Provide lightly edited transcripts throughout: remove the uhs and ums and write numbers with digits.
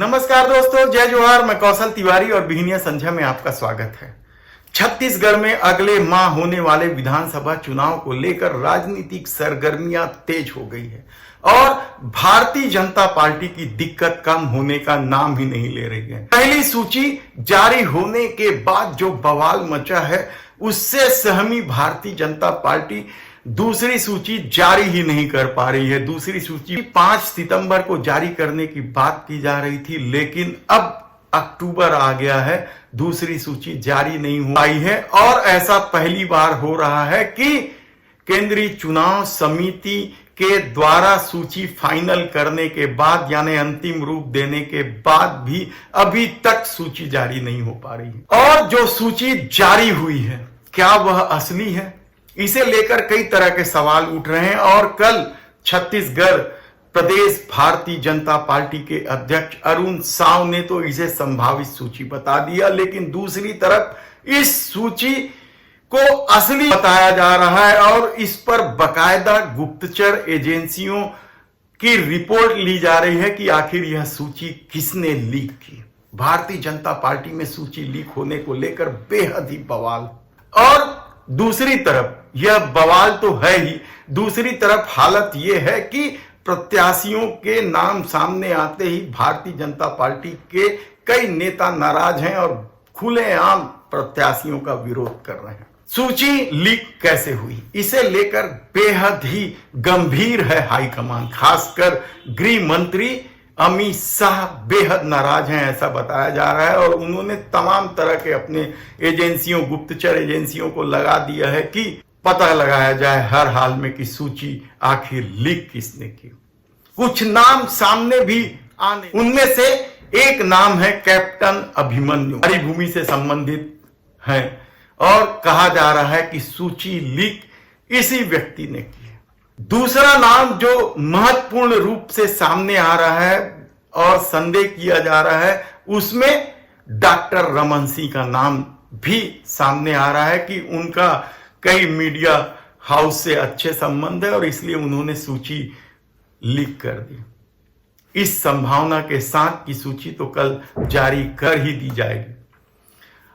नमस्कार दोस्तों, जय जोहार। मैं कौशल तिवारी और बिहनिया संध्या में आपका स्वागत है। छत्तीसगढ़ में अगले माह होने वाले विधानसभा चुनाव को लेकर राजनीतिक सरगर्मियां तेज हो गई है और भारतीय जनता पार्टी की दिक्कत कम होने का नाम ही नहीं ले रही है। पहली सूची जारी होने के बाद जो बवाल मचा है उससे सहमी भारतीय जनता पार्टी दूसरी सूची जारी ही नहीं कर पा रही है। दूसरी सूची 5 सितंबर को जारी करने की बात की जा रही थी, लेकिन अब अक्टूबर आ गया है, दूसरी सूची जारी नहीं हो पाई है। और ऐसा पहली बार हो रहा है कि केंद्रीय चुनाव समिति के द्वारा सूची फाइनल करने के बाद यानी अंतिम रूप देने के बाद भी अभी तक सूची जारी नहीं हो पा रही है। और जो सूची जारी हुई है क्या वह असली है, इसे लेकर कई तरह के सवाल उठ रहे हैं। और कल छत्तीसगढ़ प्रदेश भारतीय जनता पार्टी के अध्यक्ष अरुण साव ने तो इसे संभावित सूची बता दिया, लेकिन दूसरी तरफ इस सूची को असली बताया जा रहा है और इस पर बकायदा गुप्तचर एजेंसियों की रिपोर्ट ली जा रही है कि आखिर यह सूची किसने लीक की। भारतीय जनता पार्टी में सूची लीक होने को लेकर बेहद ही बवाल। और दूसरी तरफ यह बवाल तो है ही, दूसरी तरफ हालत यह है कि प्रत्याशियों के नाम सामने आते ही भारतीय जनता पार्टी के कई नेता नाराज हैं और खुलेआम प्रत्याशियों का विरोध कर रहे हैं। सूची लीक कैसे हुई, इसे लेकर बेहद ही गंभीर है हाईकमान। खासकर गृह मंत्री अमित शाह बेहद नाराज हैं, ऐसा बताया जा रहा है। और उन्होंने तमाम तरह के अपने एजेंसियों, गुप्तचर एजेंसियों को लगा दिया है कि पता लगाया जाए हर हाल में कि सूची आखिर लीक किसने की। कुछ नाम सामने भी आने, उनमें से एक नाम है कैप्टन अभिमन्यु, हरी भूमि से संबंधित है और कहा जा रहा है कि सूची लीक इसी व्यक्ति ने की है। दूसरा नाम जो महत्वपूर्ण रूप से सामने आ रहा है और संदेह किया जा रहा है, उसमें डॉक्टर रमन सिंह का नाम भी सामने आ रहा है कि उनका कई मीडिया हाउस से अच्छे संबंध है और इसलिए उन्होंने सूची लीक कर दी। इस संभावना के साथ की सूची तो कल जारी कर ही दी जाएगी।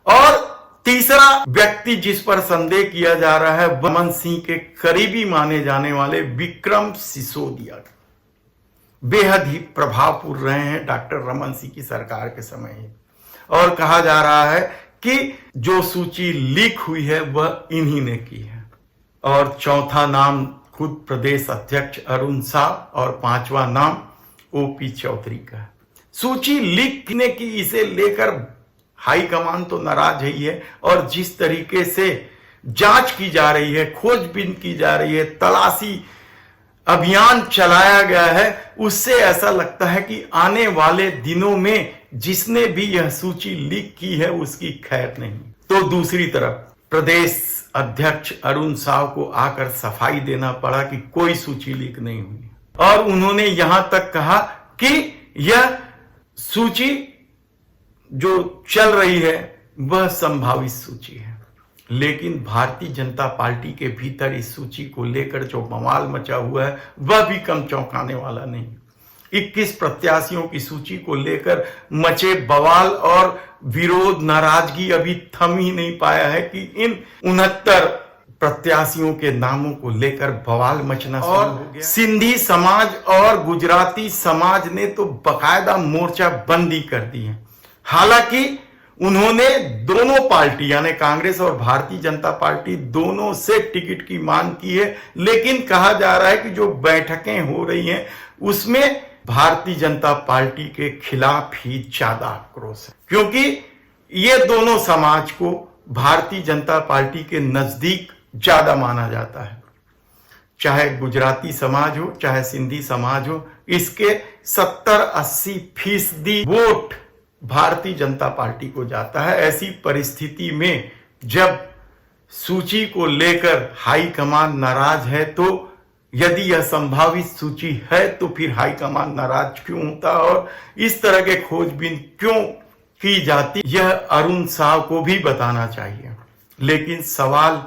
और तीसरा व्यक्ति जिस पर संदेह किया जा रहा है रमन सिंह के करीबी माने जाने वाले विक्रम सिसोदिया, बेहद ही प्रभावपूर्ण रहे हैं डॉक्टर रमन सिंह की सरकार के समय ही। और कहा जा रहा है कि जो सूची लीक हुई है वह इन्हीं ने की है। और चौथा नाम खुद प्रदेश अध्यक्ष अरुण साव और पांचवा नाम ओपी चौधरी का है। सूची लीक किने की, इसे लेकर हाईकमान तो नाराज ही है। और जिस तरीके से जांच की जा रही है, खोजबीन की जा रही है, तलाशी अभियान चलाया गया है, उससे ऐसा लगता है कि आने वाले दिनों में जिसने भी यह सूची लीक की है उसकी खैर नहीं। तो दूसरी तरफ प्रदेश अध्यक्ष अरुण साव को आकर सफाई देना पड़ा कि कोई सूची लीक नहीं हुई और उन्होंने यहां तक कहा कि यह सूची जो चल रही है वह संभावित सूची है। लेकिन भारतीय जनता पार्टी के भीतर इस सूची को लेकर जो बवाल मचा हुआ है वह भी कम चौंकाने वाला नहीं। 21 प्रत्याशियों की सूची को लेकर मचे बवाल और विरोध, नाराजगी अभी थम ही नहीं पाया है कि इन 69 प्रत्याशियों के नामों को लेकर बवाल मचना शुरू हो गया। सिंधी समाज और गुजराती समाज ने तो बकायदा मोर्चा बंदी कर दी है। हालांकि उन्होंने दोनों पार्टी यानी कांग्रेस और भारतीय जनता पार्टी दोनों से टिकट की मांग की है, लेकिन कहा जा रहा है कि जो बैठकें हो रही हैं उसमें भारतीय जनता पार्टी के खिलाफ ही ज्यादा आक्रोश है, क्योंकि ये दोनों समाज को भारतीय जनता पार्टी के नजदीक ज्यादा माना जाता है। चाहे गुजराती समाज हो चाहे सिंधी समाज हो, इसके 70-80% वोट भारतीय जनता पार्टी को जाता है। ऐसी परिस्थिति में जब सूची को लेकर हाईकमान नाराज है, तो यदि यह संभावित सूची है तो फिर हाईकमान नाराज क्यों होता और इस तरह के खोजबीन क्यों की जाती, यह अरुण साव को भी बताना चाहिए। लेकिन सवाल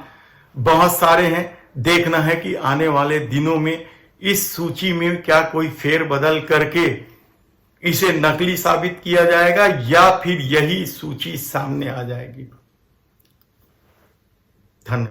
बहुत सारे हैं। देखना है कि आने वाले दिनों में इस सूची में क्या कोई फेरबदल करके इसे नकली साबित किया जाएगा या फिर यही सूची सामने आ जाएगी।